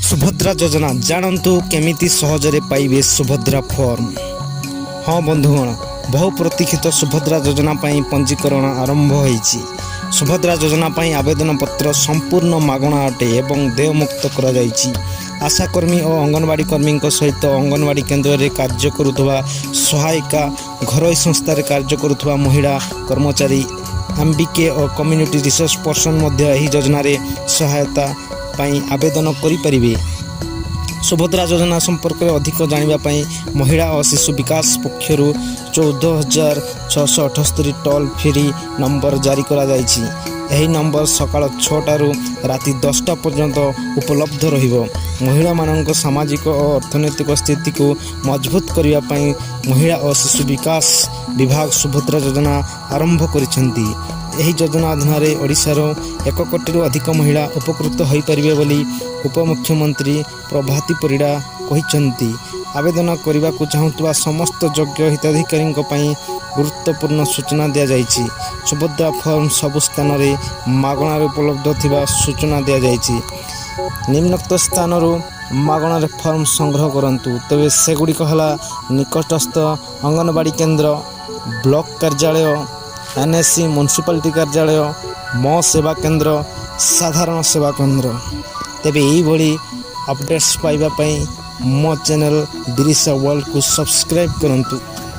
सुभद्रा योजना जानतु केमिति सहजरे पाइबे सुभद्रा फॉर्म। हाँ बंधुगण, बहु प्रतीक्षित सुभद्रा योजना पाई पंजीकरण आरंभ होईछि। सुभद्रा योजना पाई आवेदन पत्र संपूर्ण मागणा अटे एवं देयमुक्त करा जाईछि। आशाकर्मी और अंगनवाड़ी कर्मी सहित अंगनवाड़ी केन्द्र में कार्य करुवा सहायिका, घरोई संस्था कार्य करुवा महिला कर्मचारी, एमबीके और कम्युनिटी रिसोर्स पर्सन योजना सहायता पाई आवेदन करें। सुभद्रा योजना संपर्क में अधिक जानापी महिला और शिशु विकास पक्षर 14,678 टोल फ्री नंबर जारी करा जायछि। यही नंबर सकाळ 6टारू राति 10टा पर्यंत उपलब्ध रहिबो। महिला मानक सामाजिक और अर्थनैतिक स्थिति को मजबूत करने महिला और शिशु विकास विभाग सुभद्रा योजना आरंभ करिसेंती। यही योजना अधीन ओडिशार 1 कोटी अधिक महिला उपकृत हो पारे बोली उपमुख्यमंत्री प्रभाती परिड़ा कहिसेंती। आवेदन करने को चाहूबा समस्त योग्य हिताधिकारी गुरुत्वपूर्ण सूचना दि जाइछि। सुभद्रा फॉर्म सबु स्थान में मागणार उपलब्ध थिबा सूचना दि जाइछि। निम्नोक्त स्थान मागणार फॉर्म संग्रह करंतु। तेबे सेगुड़िक हला निकटस्थ अंगनवाड़ी केन्द्र, ब्लॉक कार्यालय, एनएससी म्युनिसिपालिटी कार्यालय, मो सेवा केन्द्र, साधारण सेवा केन्द्र। तेबे यही अपडेट्स पाइबा पई मो चैनल बिरिसा वर्ल्ड को सब्सक्राइब करंतु।